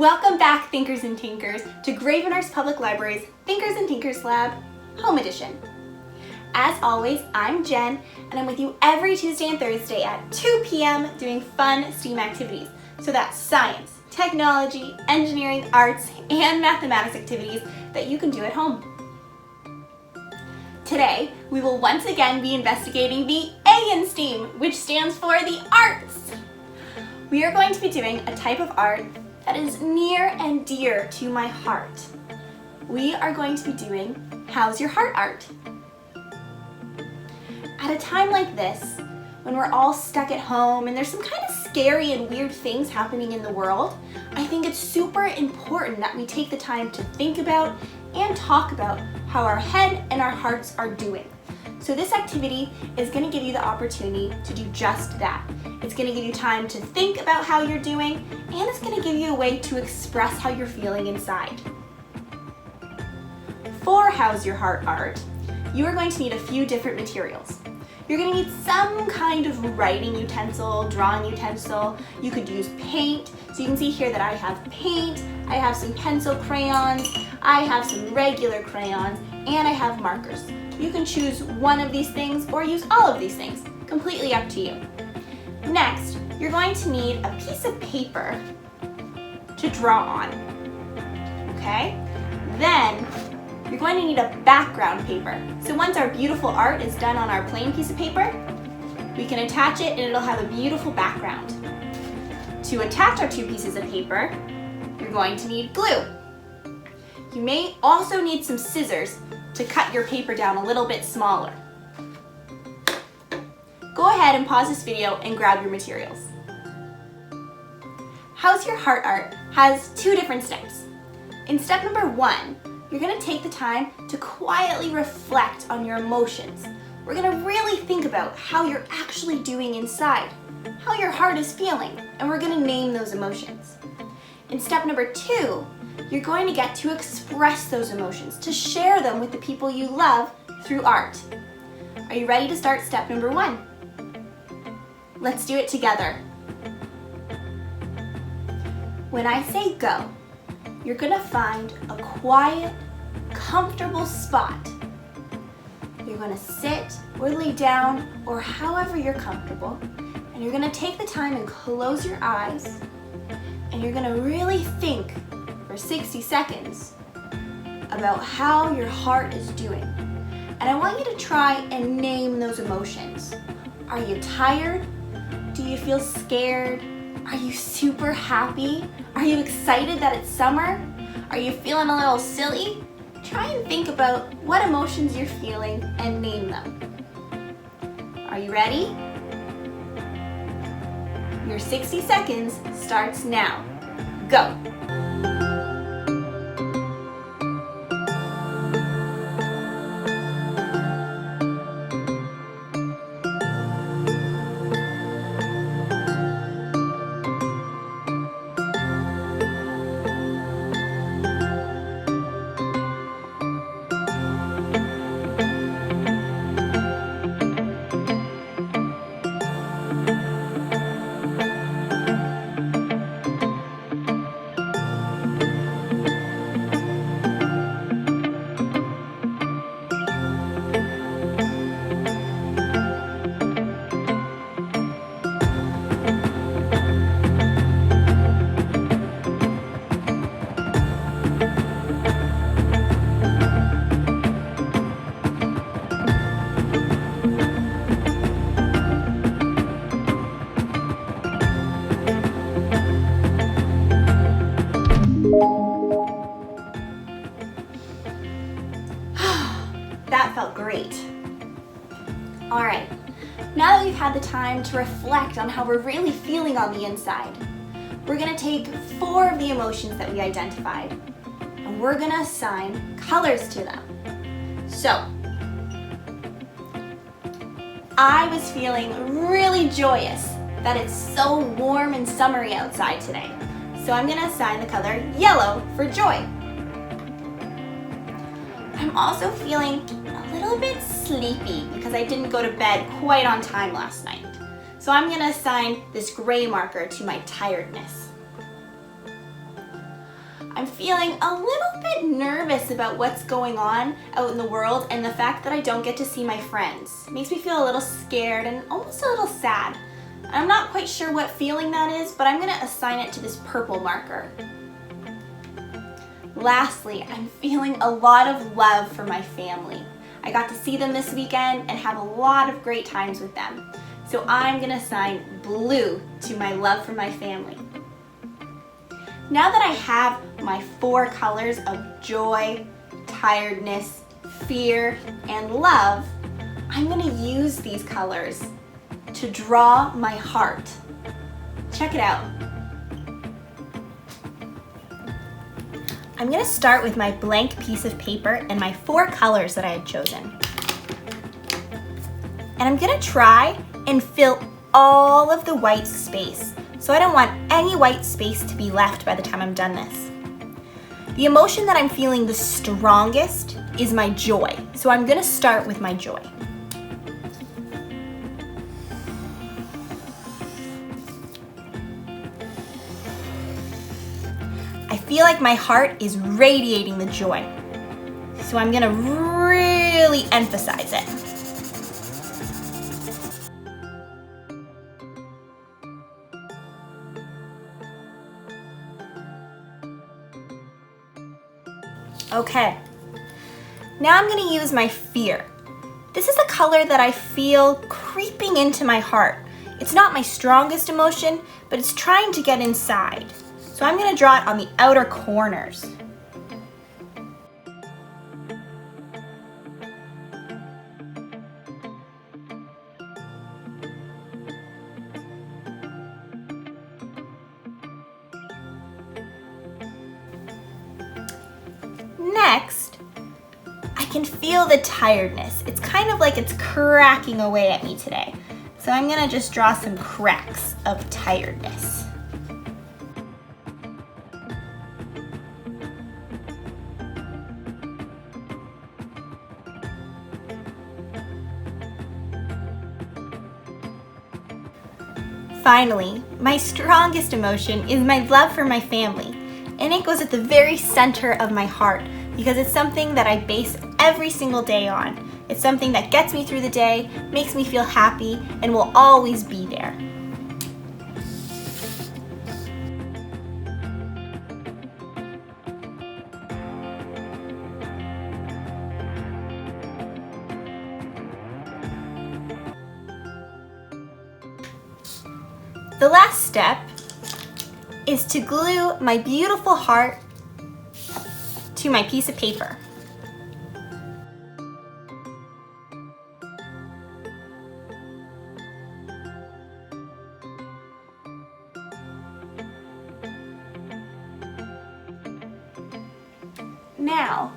Welcome back, Thinkers and Tinkers, to Gravenhurst Public Library's Thinkers and Tinkers Lab Home Edition. As always, I'm Jen, and I'm with you every Tuesday and Thursday at 2 p.m. doing fun STEAM activities. So that's science, technology, engineering, arts, and mathematics activities that you can do at home. Today, we will once again be investigating the Eggin Steam, which stands for the arts. We are going to be doing a type of art that is near and dear to my heart. We are going to be doing How's Your Heart art. At a time like this, when we're all stuck at home and there's some kind of scary and weird things happening in the world, I think it's super important that we take the time to think about and talk about how our head and our hearts are doing. So this activity is going to give you the opportunity to do just that. It's going to give you time to think about how you're doing, and it's going to give you a way to express how you're feeling inside. For How's Your Heart art, you are going to need a few different materials. You're going to need some kind of writing utensil, drawing utensil. You could use paint. So you can see here that I have paint, I have some pencil crayons, I have some regular crayons, and I have markers. You can choose one of these things or use all of these things, completely up to you. Next, you're going to need a piece of paper to draw on, okay? Then, you're going to need a background paper. So once our beautiful art is done on our plain piece of paper, we can attach it and it'll have a beautiful background. To attach our two pieces of paper, you're going to need glue. You may also need some scissors to cut your paper down a little bit smaller. Go ahead and pause this video and grab your materials. How's Your Heart art has two different steps. In step number 1, you're going to take the time to quietly reflect on your emotions. We're going to really think about how you're actually doing inside, how your heart is feeling, and we're going to name those emotions. In step number 2, you're going to get to express those emotions, to share them with the people you love through art. Are you ready to start step number 1? Let's do it together. When I say go, you're going to find a quiet, comfortable spot. You're going to sit or lay down or however you're comfortable, and you're going to take the time and close your eyes, and you're going to really think for 60 seconds about how your heart is doing. And I want you to try and name those emotions. Are you tired? Do you feel scared? Are you super happy? Are you excited that it's summer? Are you feeling a little silly? Try and think about what emotions you're feeling and name them. Are you ready? Your 60 seconds starts now. Go! That felt great. All right, now that we've had the time to reflect on how we're really feeling on the inside, we're gonna take 4 of the emotions that we identified, and we're gonna assign colors to them. So, I was feeling really joyous that it's so warm and summery outside today. So I'm gonna assign the color yellow for joy. I'm also feeling a little bit sleepy because I didn't go to bed quite on time last night. So I'm going to assign this gray marker to my tiredness. I'm feeling a little bit nervous about what's going on out in the world and the fact that I don't get to see my friends. It makes me feel a little scared and almost a little sad. I'm not quite sure what feeling that is, but I'm gonna assign it to this purple marker. Lastly, I'm feeling a lot of love for my family. I got to see them this weekend and have a lot of great times with them. So I'm gonna assign blue to my love for my family. Now that I have my 4 colors of joy, tiredness, fear, and love, I'm gonna use these colors to draw my heart. Check it out. I'm gonna start with my blank piece of paper and my 4 colors that I had chosen. And I'm gonna try and fill all of the white space. So I don't want any white space to be left by the time I'm done this. The emotion that I'm feeling the strongest is my joy. So I'm gonna start with my joy. I feel like my heart is radiating the joy. So I'm gonna really emphasize it. Okay, now I'm gonna use my fear. This is a color that I feel creeping into my heart. It's not my strongest emotion, but it's trying to get inside. So I'm gonna draw it on the outer corners. Next, I can feel the tiredness. It's kind of like it's cracking away at me today. So I'm gonna just draw some cracks of tiredness. Finally, my strongest emotion is my love for my family. And it goes at the very center of my heart because it's something that I base every single day on. It's something that gets me through the day, makes me feel happy, and will always be there. The last step is to glue my beautiful heart to my piece of paper. Now,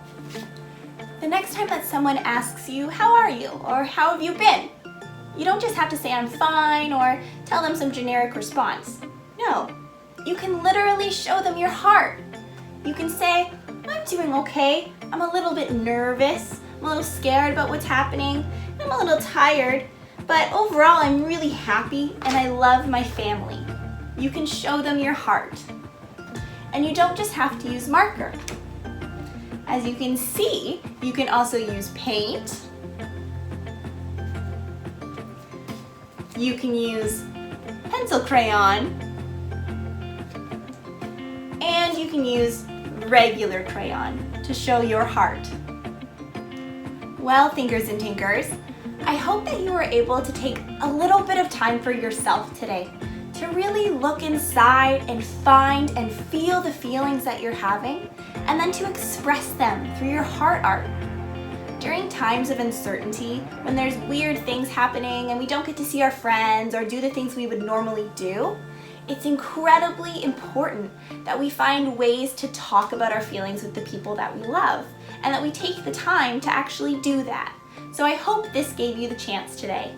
the next time that someone asks you, "How are you?" or "How have you been?" you don't just have to say, "I'm fine," or tell them some generic response. No, you can literally show them your heart. You can say, "I'm doing okay. I'm a little bit nervous. I'm a little scared about what's happening. I'm a little tired, but overall I'm really happy and I love my family." You can show them your heart. And you don't just have to use marker. As you can see, you can also use paint. You can use pencil crayon. And you can use regular crayon to show your heart. Well, thinkers and tinkers, I hope that you were able to take a little bit of time for yourself today to really look inside and find and feel the feelings that you're having, and then to express them through your heart art. During times of uncertainty, when there's weird things happening and we don't get to see our friends or do the things we would normally do, it's incredibly important that we find ways to talk about our feelings with the people that we love, and that we take the time to actually do that. So I hope this gave you the chance today.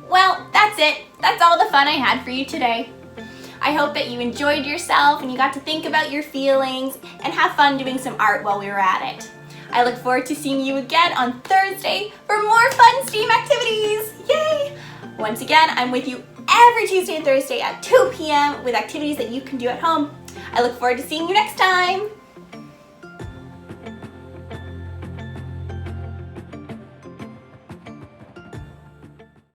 Well, that's it. That's all the fun I had for you today. I hope that you enjoyed yourself and you got to think about your feelings and have fun doing some art while we were at it. I look forward to seeing you again on Thursday for more fun STEAM activities. Yay! Once again, I'm with you every Tuesday and Thursday at 2 p.m. with activities that you can do at home. I look forward to seeing you next time.